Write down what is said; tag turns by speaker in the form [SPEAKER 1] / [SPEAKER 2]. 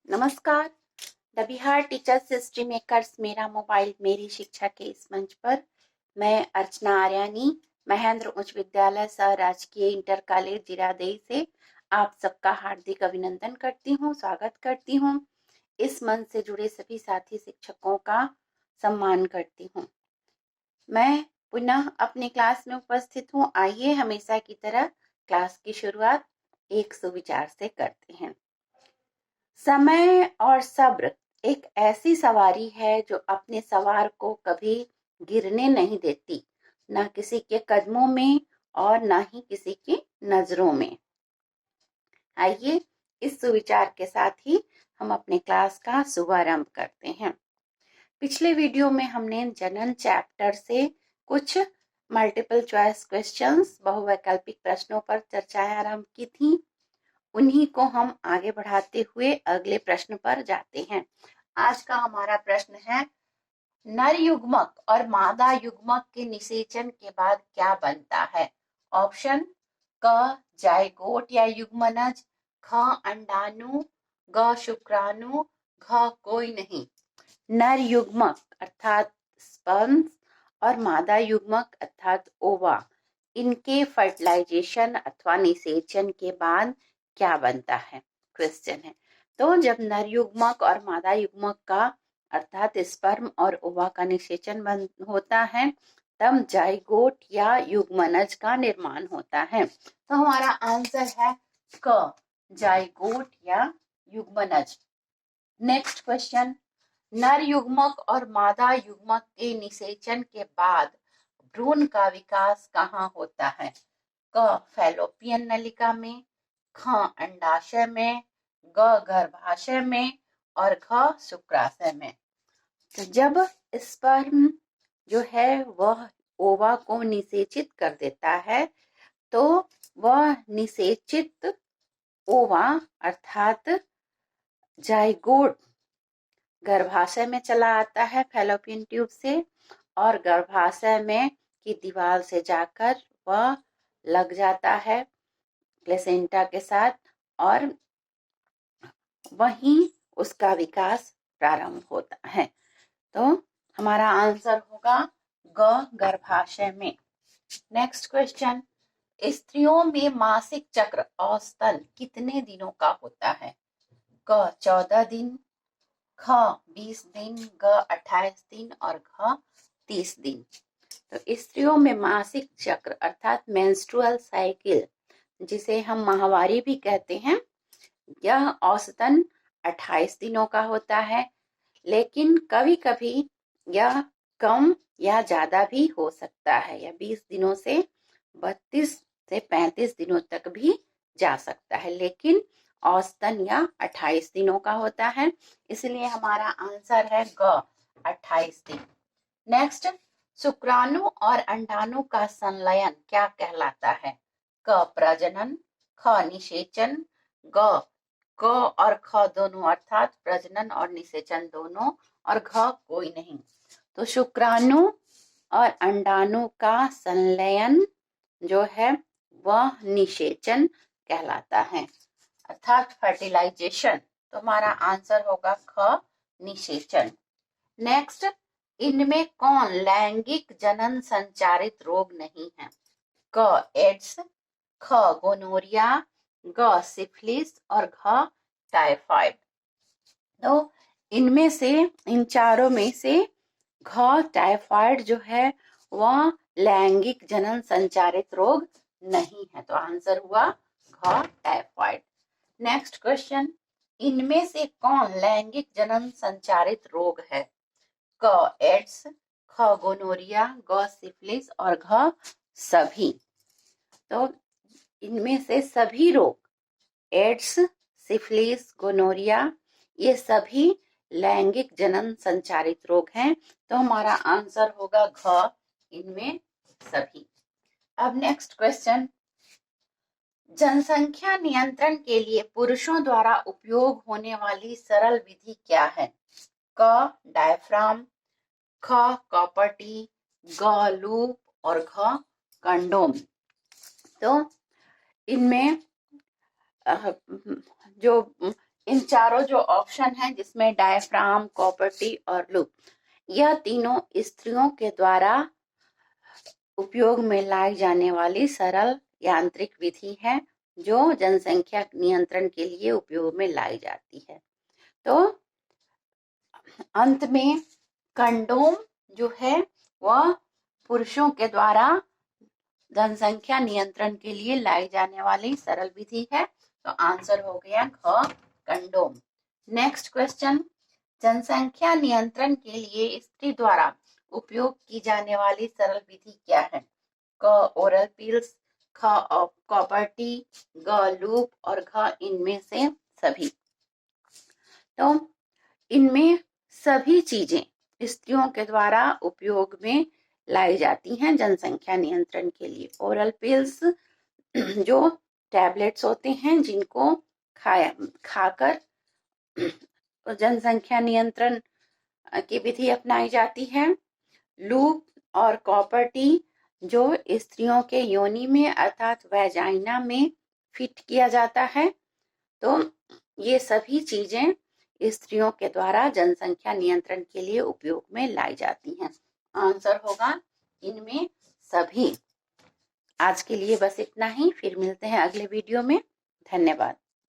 [SPEAKER 1] नमस्कार। The Bihar teachers history makers मेरा mobile मेरी शिक्षा के इस मंच पर मैं अर्चना आर्यानी महेंद्र उच्च विद्यालय सह राजकीय इंटर कॉलेज जिरादेई से आप सबका हार्दिक अभिनंदन करती हूँ, स्वागत करती हूँ। इस मंच से जुड़े सभी साथी शिक्षकों का सम्मान करती हूँ। मैं पुनः अपनी क्लास में उपस्थित हूँ। आइए हमेशा की तरह क्लास की शुरुआत एक सुविचार से करते हैं। समय और सब्र एक ऐसी सवारी है जो अपने सवार को कभी गिरने नहीं देती, न किसी के कदमों में और न ही किसी की नजरों में। आइए इस सुविचार के साथ ही हम अपने क्लास का शुभारंभ करते हैं। पिछले वीडियो में हमने जनन चैप्टर से कुछ मल्टीपल चॉइस क्वेश्चंस, बहुवैकल्पिक प्रश्नों पर चर्चाएं आरंभ की थी। उन्हीं को हम आगे बढ़ाते हुए अगले प्रश्न पर जाते हैं। आज का हमारा प्रश्न है, नर युग्मक और मादा युग्मक के निषेचन के बाद क्या बनता है? ऑप्शन क जायगोट या युग्मनज, ख अंडाणु, ग शुक्राणु, घ कोई नहीं। नर युग्मक अर्थात स्पर्म्स और मादा युग्मक अर्थात ओवा, इनके फर्टिलाइजेशन अथवा निषेचन के बाद क्या बनता है? क्वेश्चन है। तो जब नर युग्मक और मादा युग्मक का अर्थात स्पर्म और ओवा का निषेचन होता है, तब जाइगोट या युग्मनज का निर्माण होता है। तो हमारा आंसर है क जाइगोट या युग्मनज। नेक्स्ट क्वेश्चन, नर युग्मक और मादा युग्मक के निषेचन के बाद भ्रूण का विकास कहाँ होता है? क फैलोपियन नलिका में, ख अंडाशय में, ग गर्भाशय में और घ शुक्राशय में। तो जब स्पर्म जो है वह ओवा को निषेचित कर देता है, तो वह निषेचित ओवा अर्थात जाइगोट गर्भाशय में चला आता है फैलोपियन ट्यूब से, और गर्भाशय में की दीवार से जाकर वह लग जाता है प्लेसेंटा के साथ और वहीं उसका विकास प्रारंभ होता है। तो हमारा आंसर होगा ग गर्भाशय में। नेक्स्ट क्वेश्चन, स्त्रियों में मासिक चक्र औसतन कितने दिनों का होता है? क 14 दिन, ख 20 दिन, ग 28 दिन और घ 30 दिन। तो स्त्रियों में मासिक चक्र अर्थात मेंस्ट्रुअल साइकिल, जिसे हम माहवारी भी कहते हैं, यह औसतन 28 दिनों का होता है, लेकिन कभी कभी यह कम या ज्यादा भी हो सकता है। यह 20 दिनों से 32 से 35 दिनों तक भी जा सकता है, लेकिन औसतन यह 28 दिनों का होता है। इसलिए हमारा आंसर है ग 28 दिन। नेक्स्ट, शुक्राणु और अंडाणु का संलयन क्या कहलाता है? क प्रजनन, ख निषेचन, ग क और ख दोनों अर्थात प्रजनन और निषेचन दोनों और घ कोई नहीं। तो शुक्राणु और अंडाणु का संलयन जो है वह निषेचन कहलाता है अर्थात फर्टिलाइजेशन। तो हमारा आंसर होगा ख निषेचन। नेक्स्ट, इनमें कौन लैंगिक जनन संचारित रोग नहीं है? क एड्स, ख गोनोरिया, ग सिफिलिस और घ टाइफाइड। तो इनमें से इन चारों में से घ टाइफाइड जो है वह लैंगिक जनन संचारित रोग नहीं है। तो आंसर हुआ घ टाइफाइड। नेक्स्ट क्वेश्चन, इनमें से कौन लैंगिक जनन संचारित रोग है? क एड्स, ख गोनोरिया, ग सिफिलिस और घ सभी। तो इनमें से सभी रोग, एड्स, सिफिलिस, गोनोरिया, ये सभी लैंगिक जनन संचारित रोग हैं। तो हमारा आंसर होगा घ इनमें सभी। अब नेक्स्ट क्वेश्चन, जनसंख्या नियंत्रण के लिए पुरुषों द्वारा उपयोग होने वाली सरल विधि क्या है? क डायफ्राम, ख कॉपर टी, ग लूप और घ कंडोम। तो इनमें जो इन चारों जो ऑप्शन हैं जिसमें डायफ्राम, कॉपर्टी और लूप, यह तीनों स्त्रियों के द्वारा उपयोग में लाई जाने वाली सरल यांत्रिक विधि है जो जनसंख्या नियंत्रण के लिए उपयोग में लाई जाती है। तो अंत में कंडोम जो है वह पुरुषों के द्वारा जनसंख्या नियंत्रण के लिए लाई जाने वाली सरल विधि है। तो आंसर हो गया ख, कंडोम। नेक्स्ट क्वेश्चन, जनसंख्या नियंत्रण के लिए स्त्री द्वारा उपयोग की जाने वाली सरल विधि क्या है? क, ओरल पिल्स, ख, कॉपर्टी, ग, लूप और घ, इनमें से सभी। तो इनमें सभी चीजें स्त्रियों के द्वारा उपयोग में लाई जाती हैं जनसंख्या नियंत्रण के लिए। ओरल पिल्स जो टैबलेट्स होते हैं जिनको खाकर जनसंख्या नियंत्रण की विधि अपनाई जाती है। लूप और कॉपर्टी जो स्त्रियों के योनि में अर्थात वैजाइना में फिट किया जाता है। तो ये सभी चीजें स्त्रियों के द्वारा जनसंख्या नियंत्रण के लिए उपयोग में लाई जाती हैं। आंसर होगा इनमें सभी। आज के लिए बस इतना ही, फिर मिलते हैं अगले वीडियो में। धन्यवाद।